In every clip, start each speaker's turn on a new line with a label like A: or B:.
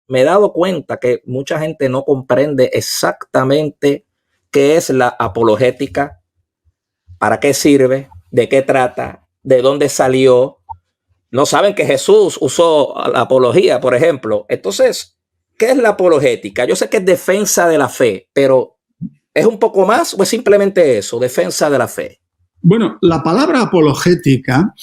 A: me he dado cuenta que mucha gente no comprende exactamente qué es la apologética, para qué sirve, de qué trata, de dónde salió. No saben que Jesús usó la apología, por ejemplo. Entonces, ¿qué es la apologética? Yo sé que es defensa de la fe, pero ¿es un poco más o es simplemente eso, defensa de la fe?
B: Bueno, la palabra apologética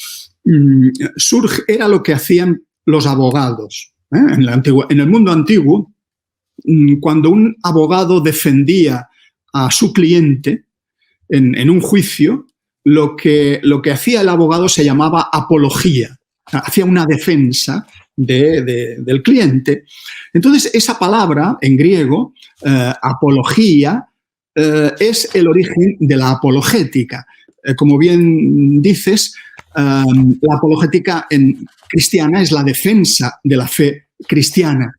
B: era lo que hacían los abogados. En el mundo antiguo, cuando un abogado defendía a su cliente en un juicio, lo que hacía el abogado se llamaba apología. Hacía una defensa del cliente. Entonces, esa palabra en griego, apología, es el origen de la apologética. Como bien dices, la apologética cristiana es la defensa de la fe cristiana.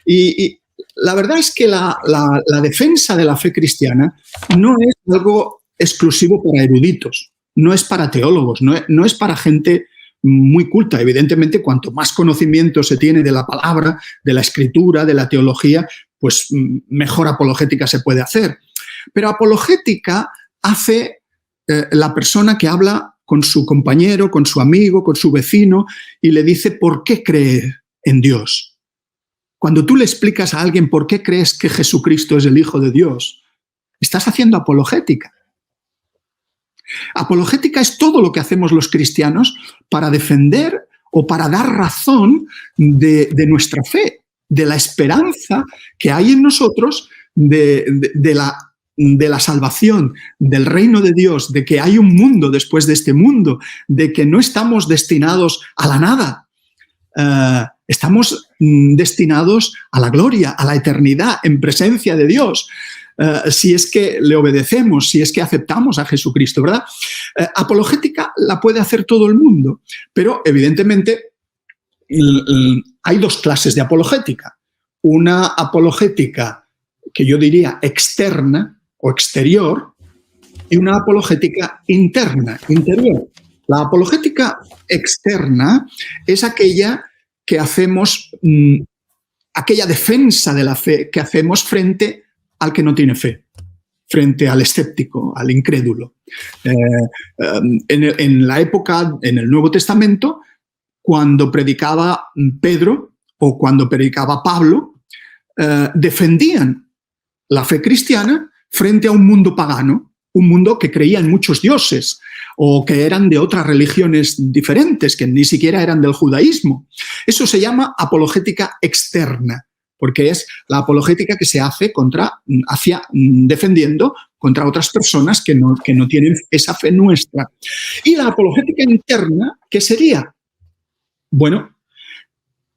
B: Y la verdad es que la defensa de la fe cristiana no es algo exclusivo para eruditos, no es para teólogos, no es para gente muy culta. Evidentemente, cuanto más conocimiento se tiene de la palabra, de la escritura, de la teología, pues mejor apologética se puede hacer. Pero apologética hace la persona que habla con su compañero, con su amigo, con su vecino y le dice por qué cree en Dios. Cuando tú le explicas a alguien por qué crees que Jesucristo es el Hijo de Dios, estás haciendo apologética. Apologética es todo lo que hacemos los cristianos para defender o para dar razón de nuestra fe, de la esperanza que hay en nosotros, de la salvación, del reino de Dios, de que hay un mundo después de este mundo, de que no estamos destinados a la nada. Estamos destinados a la gloria, a la eternidad, en presencia de Dios. Si es que le obedecemos, si es que aceptamos a Jesucristo, ¿verdad? Apologética la puede hacer todo el mundo, pero evidentemente hay dos clases de apologética. Una apologética que yo diría externa o exterior y una apologética interna, interior. La apologética externa es aquella que hacemos, aquella defensa de la fe que hacemos frente al que no tiene fe, frente al escéptico, al incrédulo. En la época, en el Nuevo Testamento, cuando predicaba Pedro o cuando predicaba Pablo, defendían la fe cristiana frente a un mundo pagano, un mundo que creía en muchos dioses o que eran de otras religiones diferentes, que ni siquiera eran del judaísmo. Eso se llama apologética externa, porque es la apologética que se hace defendiendo contra otras personas que no tienen esa fe nuestra. Y la apologética interna, ¿qué sería? Bueno,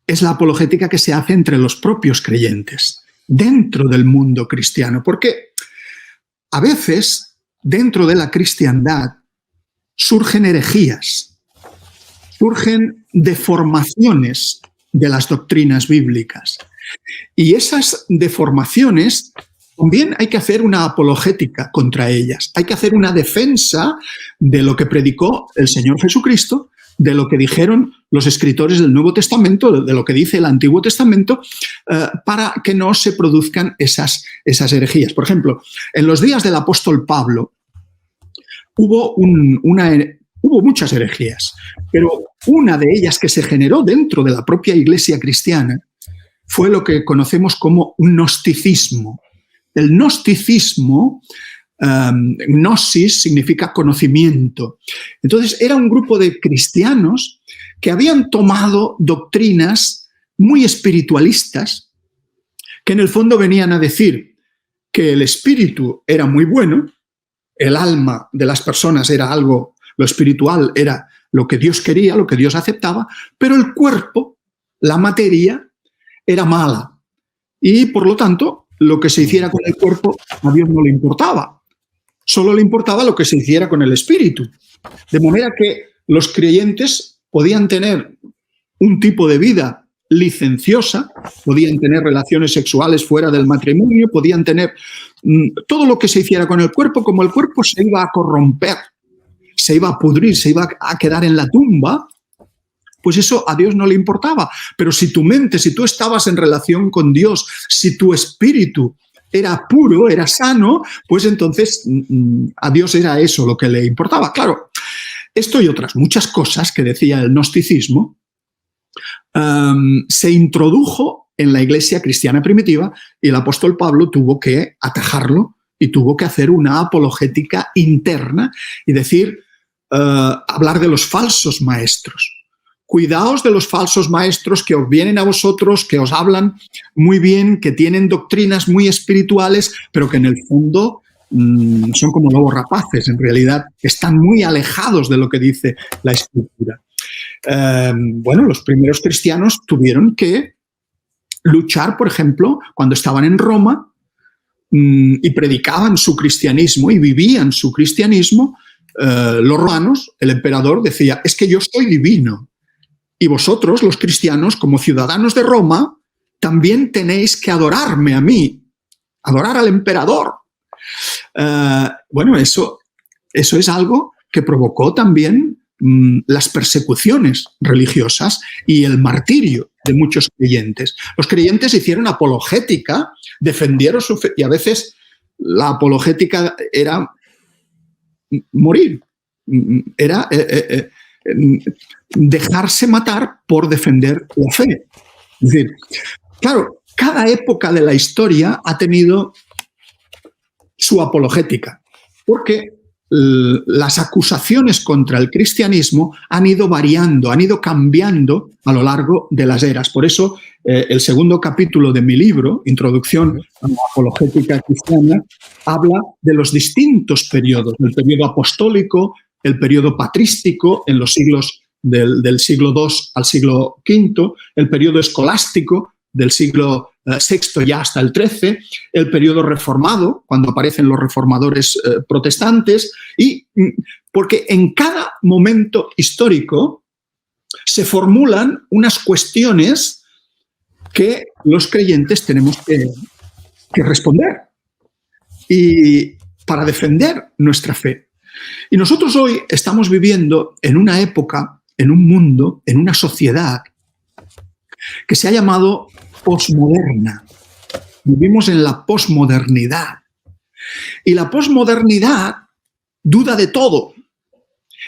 B: es la apologética que se hace entre los propios creyentes, dentro del mundo cristiano, porque a veces dentro de la cristiandad surgen herejías, surgen deformaciones de las doctrinas bíblicas. Y esas deformaciones también hay que hacer una apologética contra ellas. Hay que hacer una defensa de lo que predicó el Señor Jesucristo, de lo que dijeron los escritores del Nuevo Testamento, de lo que dice el Antiguo Testamento, para que no se produzcan esas herejías. Por ejemplo, en los días del apóstol Pablo hubo muchas herejías, pero una de ellas que se generó dentro de la propia iglesia cristiana fue lo que conocemos como un gnosticismo. El gnosticismo, gnosis significa conocimiento. Entonces era un grupo de cristianos que habían tomado doctrinas muy espiritualistas, que en el fondo venían a decir que el espíritu era muy bueno, el alma de las personas era algo, lo espiritual era lo que Dios quería, lo que Dios aceptaba, pero el cuerpo, la materia, era mala. Y por lo tanto, lo que se hiciera con el cuerpo a Dios no le importaba. Solo le importaba lo que se hiciera con el espíritu. De manera que los creyentes podían tener un tipo de vida licenciosa, podían tener relaciones sexuales fuera del matrimonio, podían tener todo lo que se hiciera con el cuerpo, como el cuerpo se iba a corromper, se iba a pudrir, se iba a quedar en la tumba, pues eso a Dios no le importaba. Pero si tu mente, si tú estabas en relación con Dios, si tu espíritu era puro, era sano, pues entonces a Dios era eso lo que le importaba. Claro, esto y otras muchas cosas que decía el gnosticismo se introdujo en la iglesia cristiana primitiva y el apóstol Pablo tuvo que atajarlo y tuvo que hacer una apologética interna y decir, hablar de los falsos maestros. Cuidaos de los falsos maestros que os vienen a vosotros, que os hablan muy bien, que tienen doctrinas muy espirituales, pero que en el fondo son como lobos rapaces. En realidad están muy alejados de lo que dice la Escritura. Bueno, los primeros cristianos tuvieron que luchar, por ejemplo, cuando estaban en Roma y predicaban su cristianismo y vivían su cristianismo, los romanos, el emperador decía, es que yo soy divino y vosotros, los cristianos, como ciudadanos de Roma, también tenéis que adorarme a mí, adorar al emperador. Bueno, eso es algo que provocó también las persecuciones religiosas y el martirio de muchos creyentes. Los creyentes hicieron apologética, defendieron su fe, y a veces la apologética era morir, era dejarse matar por defender la fe. Es decir, claro, cada época de la historia ha tenido su apologética, porque las acusaciones contra el cristianismo han ido variando, han ido cambiando a lo largo de las eras. Por eso, el segundo capítulo de mi libro, Introducción a la Apologética Cristiana, habla de los distintos periodos, el periodo apostólico, el periodo patrístico en los siglos del siglo II al siglo V, el periodo escolástico del siglo VI ya hasta el XIII, el periodo reformado, cuando aparecen los reformadores protestantes, y porque en cada momento histórico se formulan unas cuestiones que los creyentes tenemos que responder y para defender nuestra fe. Y nosotros hoy estamos viviendo en una época, en un mundo, en una sociedad que se ha llamado posmoderna. Vivimos en la posmodernidad. Y la posmodernidad duda de todo.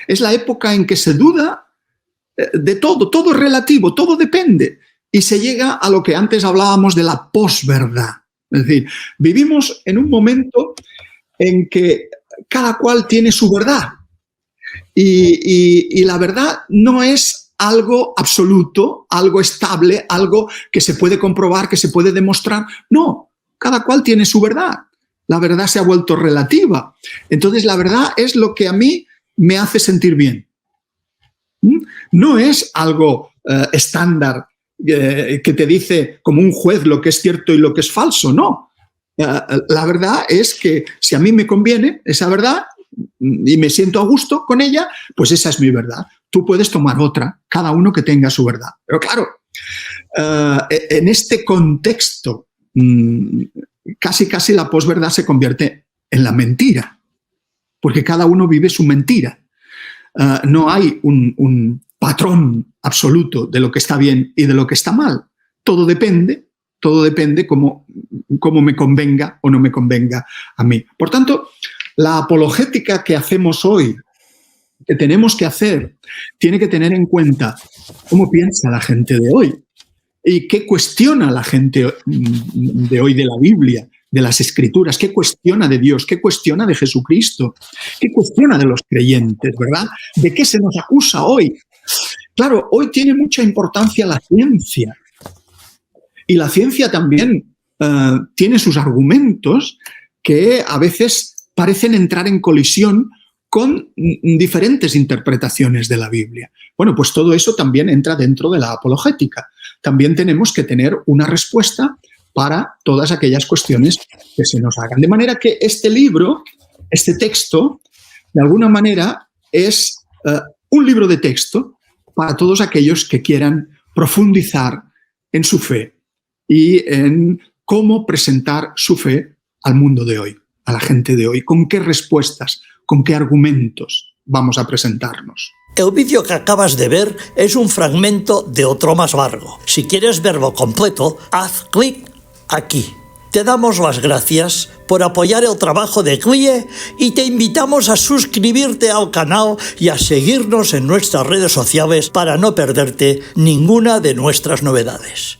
B: Es la época en que se duda de todo. Todo es relativo, todo depende. Y se llega a lo que antes hablábamos de la posverdad. Es decir, vivimos en un momento en que cada cual tiene su verdad. Y la verdad no es algo absoluto, algo estable, algo que se puede comprobar, que se puede demostrar. No, cada cual tiene su verdad. La verdad se ha vuelto relativa. Entonces, la verdad es lo que a mí me hace sentir bien. No es algo estándar que te dice como un juez lo que es cierto y lo que es falso, no. La verdad es que si a mí me conviene esa verdad y me siento a gusto con ella, pues esa es mi verdad. Tú puedes tomar otra, cada uno que tenga su verdad. Pero claro, en este contexto, casi la posverdad se convierte en la mentira, porque cada uno vive su mentira. No hay un patrón absoluto de lo que está bien y de lo que está mal. Todo depende cómo me convenga o no me convenga a mí. Por tanto, la apologética que hacemos hoy, que tenemos que hacer, tiene que tener en cuenta cómo piensa la gente de hoy y qué cuestiona la gente de hoy de la Biblia, de las Escrituras, qué cuestiona de Dios, qué cuestiona de Jesucristo, qué cuestiona de los creyentes, ¿verdad? ¿De qué se nos acusa hoy? Claro, hoy tiene mucha importancia la ciencia y la ciencia también tiene sus argumentos que a veces parecen entrar en colisión con diferentes interpretaciones de la Biblia. Bueno, pues todo eso también entra dentro de la apologética. También tenemos que tener una respuesta para todas aquellas cuestiones que se nos hagan. De manera que este libro, este texto, de alguna manera es un libro de texto para todos aquellos que quieran profundizar en su fe y en cómo presentar su fe al mundo de hoy, a la gente de hoy, con qué respuestas, con qué argumentos vamos a presentarnos.
C: El vídeo que acabas de ver es un fragmento de otro más largo. Si quieres verlo completo, haz clic aquí. Te damos las gracias por apoyar el trabajo de CLIE y te invitamos a suscribirte al canal y a seguirnos en nuestras redes sociales para no perderte ninguna de nuestras novedades.